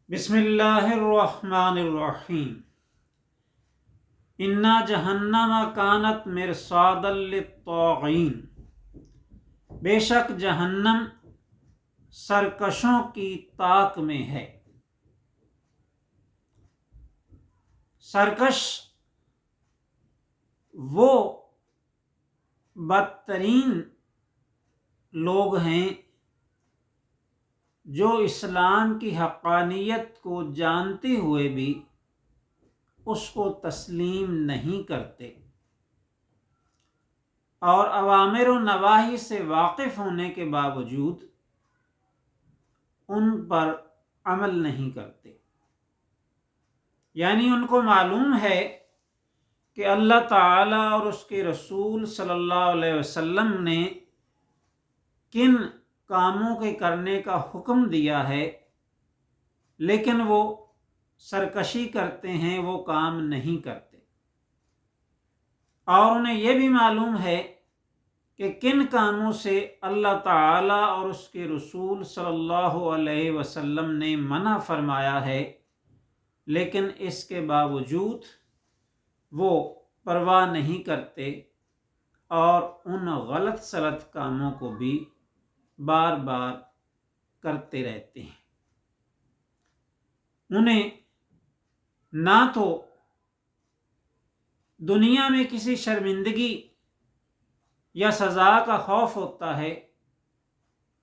بسم اللہ الرحمن الرحیم۔ انا جہنم کانت مرصادا للطاغین، بے شک جہنم سرکشوں کی طاق میں ہے۔ سرکش وہ بدترین لوگ ہیں جو اسلام کی حقانیت کو جانتے ہوئے بھی اس کو تسلیم نہیں کرتے اور اوامر و نواہی سے واقف ہونے کے باوجود ان پر عمل نہیں کرتے۔ یعنی ان کو معلوم ہے کہ اللہ تعالیٰ اور اس کے رسول صلی اللہ علیہ وسلم نے کن کاموں کے کرنے کا حکم دیا ہے، لیکن وہ سرکشی کرتے ہیں، وہ کام نہیں کرتے۔ اور انہیں یہ بھی معلوم ہے کہ کن کاموں سے اللہ تعالیٰ اور اس کے رسول صلی اللہ علیہ وسلم نے منع فرمایا ہے، لیکن اس کے باوجود وہ پرواہ نہیں کرتے اور ان غلط سلط کاموں کو بھی بار بار کرتے رہتے ہیں۔ انہیں نہ تو دنیا میں کسی شرمندگی یا سزا کا خوف ہوتا ہے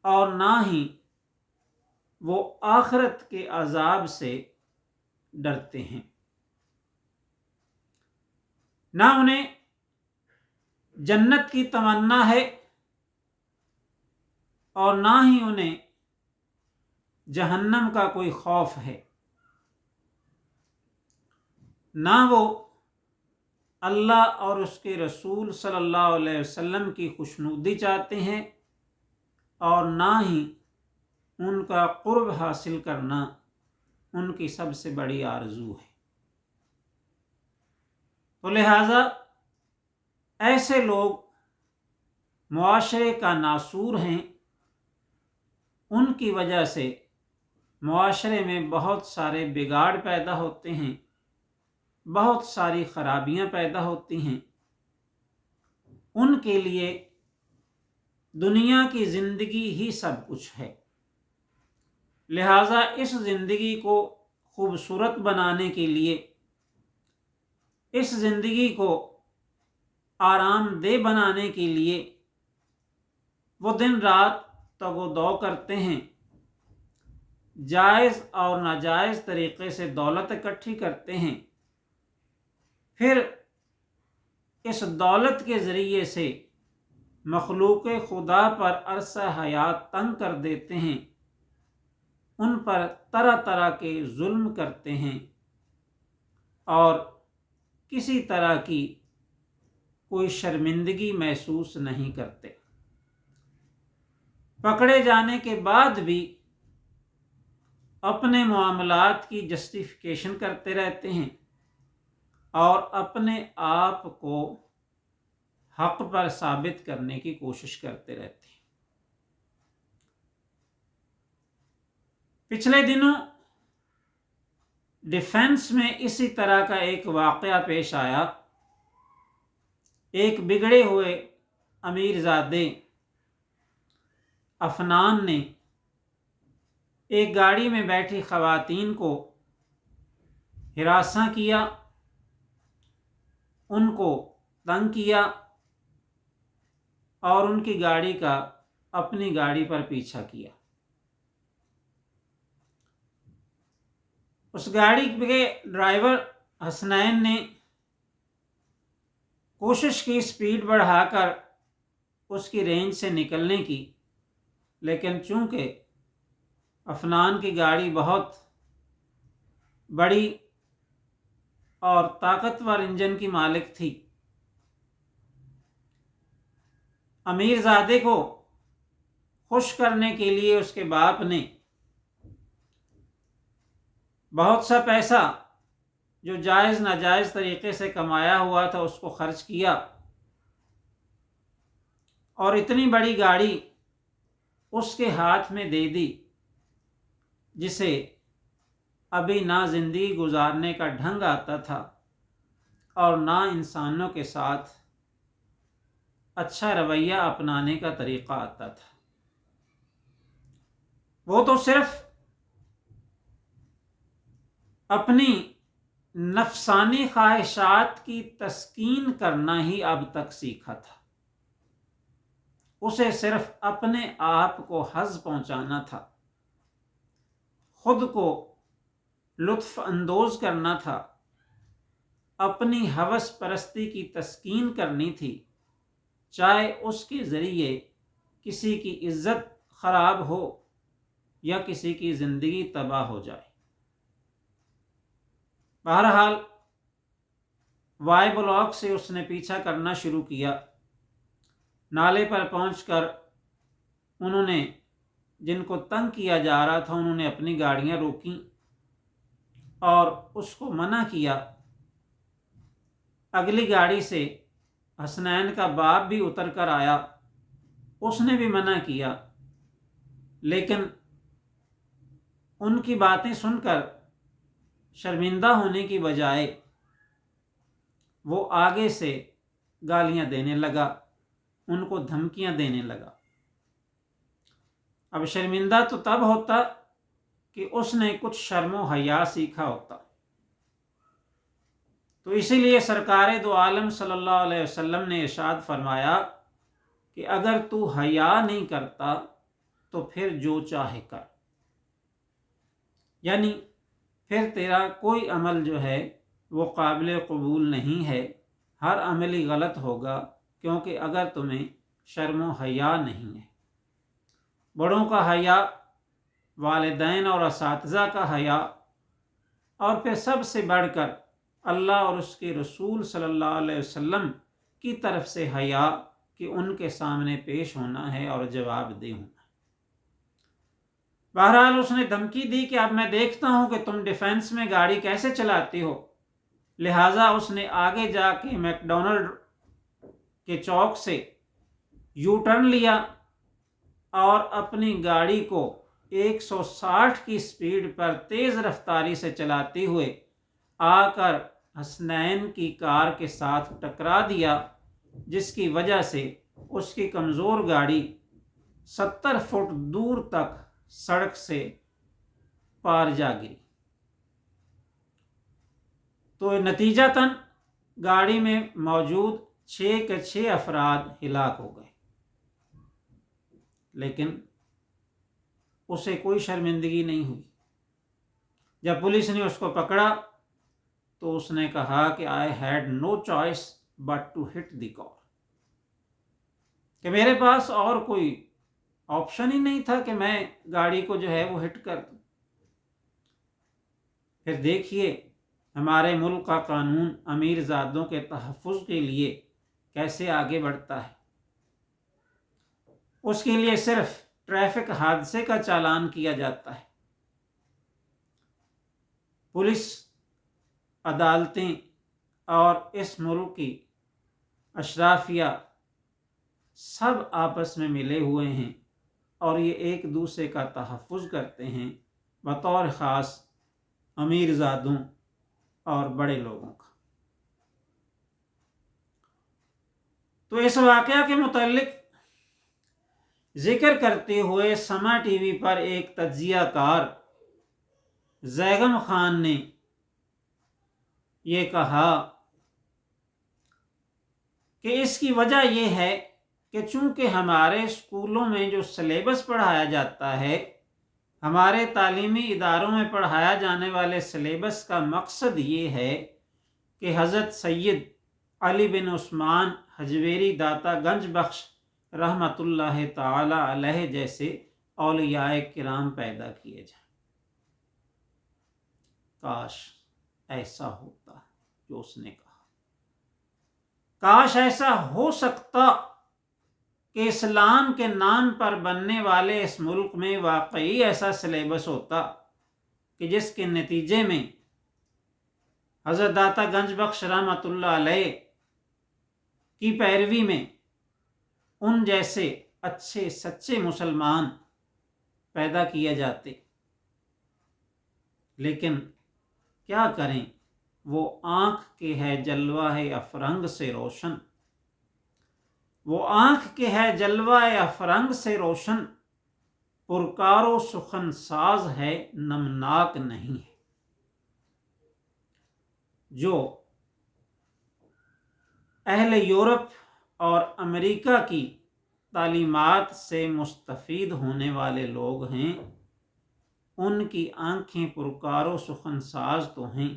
اور نہ ہی وہ آخرت کے عذاب سے ڈرتے ہیں۔ نہ انہیں جنت کی تمنا ہے اور نہ ہی انہیں جہنم کا کوئی خوف ہے۔ نہ وہ اللہ اور اس کے رسول صلی اللہ علیہ وسلم کی خوشنودی چاہتے ہیں اور نہ ہی ان کا قرب حاصل کرنا ان کی سب سے بڑی آرزو ہے۔ تو لہٰذا ایسے لوگ معاشرے کا ناسور ہیں۔ ان کی وجہ سے معاشرے میں بہت سارے بگاڑ پیدا ہوتے ہیں، بہت ساری خرابیاں پیدا ہوتی ہیں۔ ان کے لیے دنیا کی زندگی ہی سب کچھ ہے، لہٰذا اس زندگی کو خوبصورت بنانے کے لیے، اس زندگی کو آرام دہ بنانے کے لیے وہ دن رات تگ و دو کرتے ہیں، جائز اور ناجائز طریقے سے دولت اکٹھی کرتے ہیں، پھر اس دولت کے ذریعے سے مخلوق خدا پر عرصہ حیات تنگ کر دیتے ہیں، ان پر طرح طرح کے ظلم کرتے ہیں اور کسی طرح کی کوئی شرمندگی محسوس نہیں کرتے۔ پکڑے جانے کے بعد بھی اپنے معاملات کی جسٹیفیکیشن کرتے رہتے ہیں اور اپنے آپ کو حق پر ثابت کرنے کی کوشش کرتے رہتے ہیں۔ پچھلے دنوں ڈیفنس میں اسی طرح کا ایک واقعہ پیش آیا۔ ایک بگڑے ہوئے امیر زادے افنان نے ایک گاڑی میں بیٹھی خواتین کو ہراساں کیا، ان کو تنگ کیا اور ان کی گاڑی کا اپنی گاڑی پر پیچھا کیا۔ اس گاڑی کے ڈرائیور حسنین نے کوشش کی سپیڈ بڑھا کر اس کی رینج سے نکلنے کی، لیکن چونکہ افنان کی گاڑی بہت بڑی اور طاقتور انجن کی مالک تھی، امیر زادے کو خوش کرنے کے لیے اس کے باپ نے بہت سا پیسہ جو جائز ناجائز طریقے سے کمایا ہوا تھا اس کو خرچ کیا اور اتنی بڑی گاڑی اس کے ہاتھ میں دے دی جسے ابھی نہ زندگی گزارنے کا ڈھنگ آتا تھا اور نہ انسانوں کے ساتھ اچھا رویہ اپنانے کا طریقہ آتا تھا۔ وہ تو صرف اپنی نفسانی خواہشات کی تسکین کرنا ہی اب تک سیکھا تھا۔ اسے صرف اپنے آپ کو حظ پہنچانا تھا، خود کو لطف اندوز کرنا تھا، اپنی ہوس پرستی کی تسکین کرنی تھی، چاہے اس کے ذریعے کسی کی عزت خراب ہو یا کسی کی زندگی تباہ ہو جائے۔ بہرحال وائی بلاک سے اس نے پیچھا کرنا شروع کیا۔ نالے پر پہنچ کر انہوں نے جن کو تنگ کیا جا رہا تھا انہوں نے اپنی گاڑیاں روکیں اور اس کو منع کیا۔ اگلی گاڑی سے حسنین کا باپ بھی اتر کر آیا، اس نے بھی منع کیا، لیکن ان کی باتیں سن کر شرمندہ ہونے کی بجائے وہ آگے سے گالیاں دینے لگا، ان کو دھمکیاں دینے لگا۔ اب شرمندہ تو تب ہوتا کہ اس نے کچھ شرم و حیا سیکھا ہوتا۔ تو اسی لیے سرکار دو عالم صلی اللہ علیہ وسلم نے ارشاد فرمایا کہ اگر تو حیا نہیں کرتا تو پھر جو چاہے کر، یعنی پھر تیرا کوئی عمل جو ہے وہ قابل قبول نہیں ہے، ہر عمل ہی غلط ہوگا، کیونکہ اگر تمہیں شرم و حیا نہیں ہے۔ بڑوں کا حیا، والدین اور اساتذہ کا حیا، اور پھر سب سے بڑھ کر اللہ اور اس کے رسول صلی اللہ علیہ وسلم کی طرف سے حیا کہ ان کے سامنے پیش ہونا ہے اور جواب دہ ہونا ہے۔ بہرحال اس نے دھمکی دی کہ اب میں دیکھتا ہوں کہ تم ڈیفینس میں گاڑی کیسے چلاتی ہو، لہٰذا اس نے آگے جا کے میک ڈونلڈ کے چوک سے یو ٹرن لیا اور اپنی گاڑی کو 160 کی سپیڈ پر تیز رفتاری سے چلاتے ہوئے آ کر حسنین کی کار کے ساتھ ٹکرا دیا، جس کی وجہ سے اس کی کمزور گاڑی 70 فٹ دور تک سڑک سے پار جا گری۔ تو نتیجتاً گاڑی میں موجود 6 کے 6 افراد ہلاک ہو گئے، لیکن اسے کوئی شرمندگی نہیں ہوئی۔ جب پولیس نے اس کو پکڑا تو اس نے کہا کہ I had no choice but to hit the car، کہ میرے پاس اور کوئی آپشن ہی نہیں تھا کہ میں گاڑی کو جو ہے وہ ہٹ کر دوں۔ پھر دیکھیے ہمارے ملک کا قانون امیر زادوں کے تحفظ کے لیے کیسے آگے بڑھتا ہے۔ اس کے لیے صرف ٹریفک حادثے کا چالان کیا جاتا ہے۔ پولیس، عدالتیں اور اس ملک کی اشرافیہ سب آپس میں ملے ہوئے ہیں اور یہ ایک دوسرے کا تحفظ کرتے ہیں، بطور خاص امیر زادوں اور بڑے لوگوں کا۔ تو اس واقعہ کے متعلق ذکر کرتے ہوئے سما ٹی وی پر ایک تجزیہ کار زیغم خان نے یہ کہا کہ اس کی وجہ یہ ہے کہ چونکہ ہمارے اسکولوں میں جو سلیبس پڑھایا جاتا ہے، ہمارے تعلیمی اداروں میں پڑھایا جانے والے سلیبس کا مقصد یہ ہے کہ حضرت سید علی بن عثمان حجویری داتا گنج بخش رحمۃ اللہ تعالی علیہ جیسے اولیاء کرام پیدا کیے جائیں۔ کاش ایسا ہوتا جو اس نے کہا، کاش ایسا ہو سکتا کہ اسلام کے نام پر بننے والے اس ملک میں واقعی ایسا سلیبس ہوتا کہ جس کے نتیجے میں حضرت داتا گنج بخش رحمۃ اللہ علیہ کی پیروی میں ان جیسے اچھے سچے مسلمان پیدا کیے جاتے۔ لیکن کیا کریں، وہ آنکھ کے ہے جلوہ افرنگ سے روشن، وہ آنکھ کے ہے جلوہ افرنگ سے روشن، پرکار و سخن ساز ہے نمناک نہیں ہے۔ جو اہل یورپ اور امریکہ کی تعلیمات سے مستفید ہونے والے لوگ ہیں، ان کی آنکھیں پرکار و سخن ساز تو ہیں،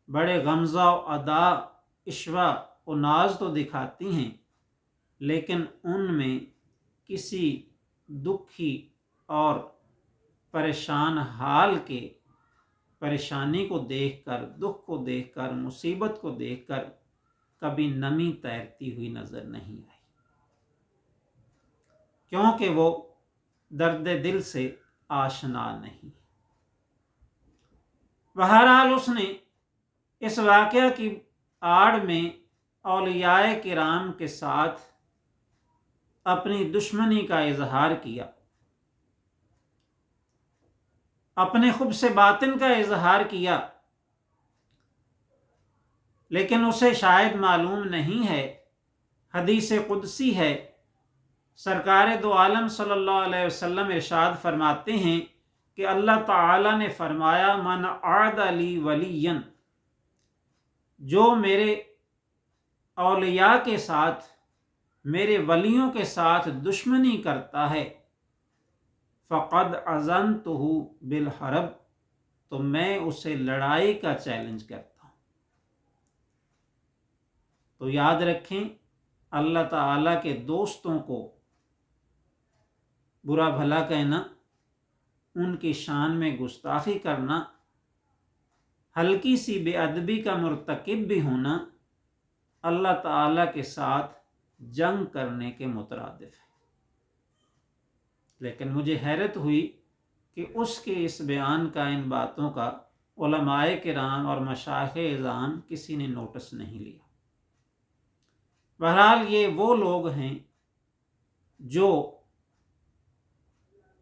بڑے غمزہ و ادا عشوہ و ناز تو دکھاتی ہیں، لیکن ان میں کسی دکھی اور پریشان حال کے پریشانی کو دیکھ کر، دکھ کو دیکھ کر، مصیبت کو دیکھ کر کبھی نمی تیرتی ہوئی نظر نہیں آئی، کیونکہ وہ درد دل سے آشنا نہیں۔ بہرحال اس نے اس واقعہ کی آڑ میں اولیاء کرام کے ساتھ اپنی دشمنی کا اظہار کیا، اپنے خبث باطن کا اظہار کیا، لیکن اسے شاید معلوم نہیں ہے، حدیث قدسی ہے، سرکار دو عالم صلی اللہ علیہ وسلم ارشاد فرماتے ہیں کہ اللہ تعالی نے فرمایا من عاد لی ولی، جو میرے اولیاء کے ساتھ، میرے ولیوں کے ساتھ دشمنی کرتا ہے، فقد اذنتہ بالحرب، تو میں اسے لڑائی کا چیلنج کرتا ہوں۔ تو یاد رکھیں، اللہ تعالیٰ کے دوستوں کو برا بھلا کہنا، ان کی شان میں گستاخی کرنا، ہلکی سی بے ادبی کا مرتکب بھی ہونا، اللہ تعالیٰ کے ساتھ جنگ کرنے کے مترادف ہے۔ لیکن مجھے حیرت ہوئی کہ اس کے اس بیان کا، ان باتوں کا علماء کرام اور مشائخ اعظام کسی نے نوٹس نہیں لیا۔ بہرحال یہ وہ لوگ ہیں جو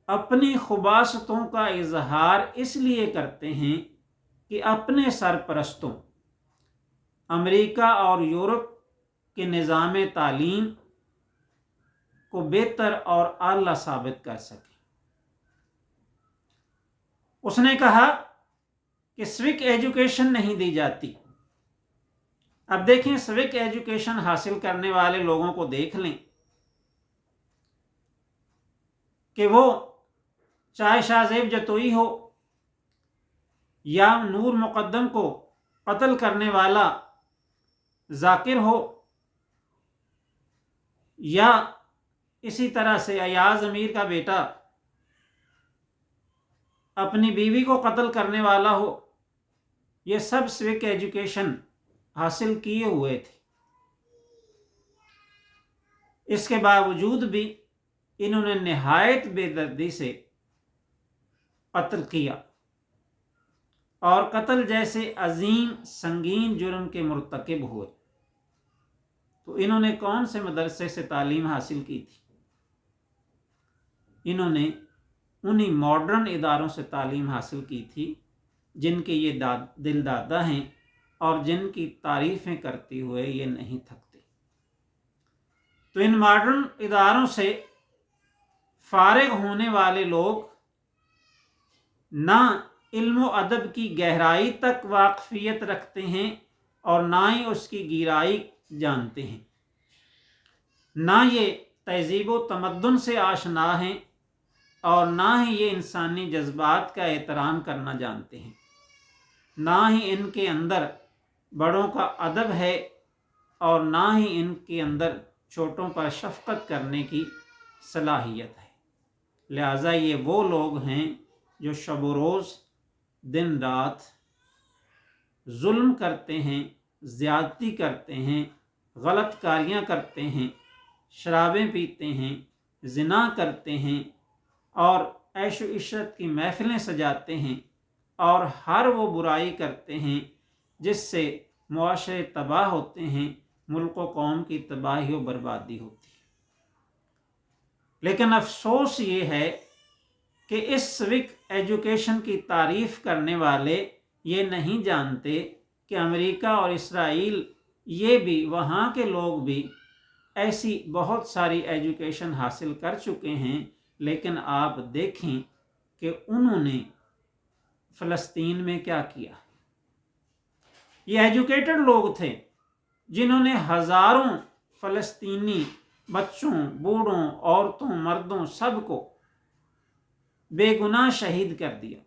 اپنی خباثتوں کا اظہار اس لیے کرتے ہیں کہ اپنے سرپرستوں امریکہ اور یورپ کے نظام تعلیم کو بہتر اور اعلیٰ ثابت کر سکیں۔ اس نے کہا کہ سوک ایجوکیشن نہیں دی جاتی۔ اب دیکھیں، سوک ایجوکیشن حاصل کرنے والے لوگوں کو دیکھ لیں کہ وہ چاہے شاہ زیب جتوئی ہو یا نور مقدم کو قتل کرنے والا ذاکر ہو، یا اسی طرح سے ایاز امیر کا بیٹا اپنی بیوی کو قتل کرنے والا ہو، یہ سب سوک ایجوکیشن حاصل کیے ہوئے تھے۔ اس کے باوجود بھی انہوں نے نہایت بے دردی سے قتل کیا، اور قتل جیسے عظیم سنگین جرم کے مرتکب ہوئے۔ تو انہوں نے کون سے مدرسے سے تعلیم حاصل کی تھی؟ انہوں نے انہی ماڈرن اداروں سے تعلیم حاصل کی تھی جن کے یہ دل دادا ہیں، اور جن کی تعریفیں کرتے ہوئے یہ نہیں تھکتے۔ تو ان ماڈرن اداروں سے فارغ ہونے والے لوگ نہ علم و ادب کی گہرائی تک واقفیت رکھتے ہیں، اور نہ ہی اس کی گہرائی جانتے ہیں، نہ یہ تہذیب و تمدن سے آشنا ہیں، اور نہ ہی یہ انسانی جذبات کا احترام کرنا جانتے ہیں، نہ ہی ان کے اندر بڑوں کا ادب ہے، اور نہ ہی ان کے اندر چھوٹوں پر شفقت کرنے کی صلاحیت ہے۔ لہٰذا یہ وہ لوگ ہیں جو شب و روز، دن رات ظلم کرتے ہیں، زیادتی کرتے ہیں، غلط کاریاں کرتے ہیں، شرابیں پیتے ہیں، زنا کرتے ہیں، اور عیش و عشرت کی محفلیں سجاتے ہیں، اور ہر وہ برائی کرتے ہیں جس سے معاشرے تباہ ہوتے ہیں، ملک و قوم کی تباہی و بربادی ہوتی ہے۔ لیکن افسوس یہ ہے کہ اس سوک ایجوکیشن کی تعریف کرنے والے یہ نہیں جانتے کہ امریکہ اور اسرائیل یہ بھی، وہاں کے لوگ بھی ایسی بہت ساری ایجوکیشن حاصل کر چکے ہیں، لیکن آپ دیکھیں کہ انہوں نے فلسطین میں کیا کیا۔ یہ ایجوکیٹڈ لوگ تھے جنہوں نے ہزاروں فلسطینی بچوں، بوڑھوں، عورتوں، مردوں سب کو بے گناہ شہید کر دیا،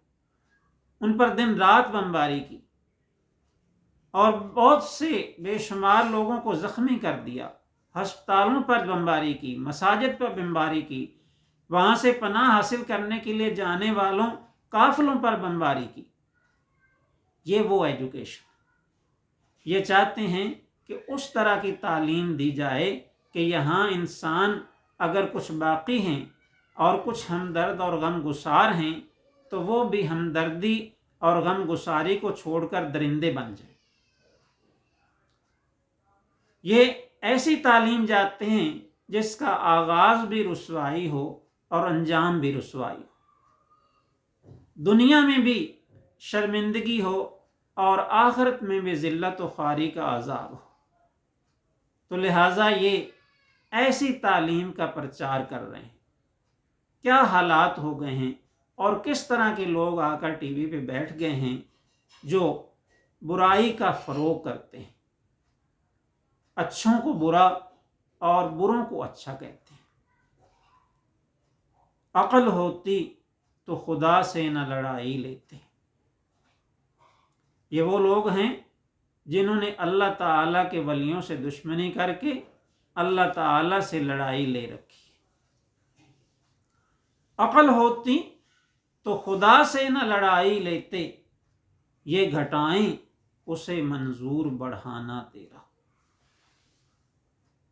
ان پر دن رات بمباری کی اور بہت سے بے شمار لوگوں کو زخمی کر دیا، ہسپتالوں پر بمباری کی، مساجد پر بمباری کی، وہاں سے پناہ حاصل کرنے کے لیے جانے والوں قافلوں پر بمباری کی۔ یہ وہ ایجوکیشن، یہ چاہتے ہیں کہ اس طرح کی تعلیم دی جائے کہ یہاں انسان اگر کچھ باقی ہیں اور کچھ ہمدرد اور غم گسار ہیں تو وہ بھی ہمدردی اور غم گساری کو چھوڑ کر درندے بن جائیں۔ یہ ایسی تعلیم چاہتے ہیں جس کا آغاز بھی رسوائی ہو اور انجام بھی رسوائی ہو، دنیا میں بھی شرمندگی ہو اور آخرت میں بھی ذلت و خواری کا عذاب ہو۔ تو لہٰذا یہ ایسی تعلیم کا پرچار کر رہے ہیں۔ کیا حالات ہو گئے ہیں اور کس طرح کے لوگ آ کر ٹی وی پہ بیٹھ گئے ہیں جو برائی کا فروغ کرتے ہیں، اچھوں کو برا اور بروں کو اچھا کہتے ہیں۔ عقل ہوتی تو خدا سے نہ لڑائی لیتے۔ یہ وہ لوگ ہیں جنہوں نے اللہ تعالیٰ کے ولیوں سے دشمنی کر کے اللہ تعالیٰ سے لڑائی لے رکھی۔ عقل ہوتی تو خدا سے نہ لڑائی لیتے، یہ گھٹائیں اسے منظور بڑھانا تیرا۔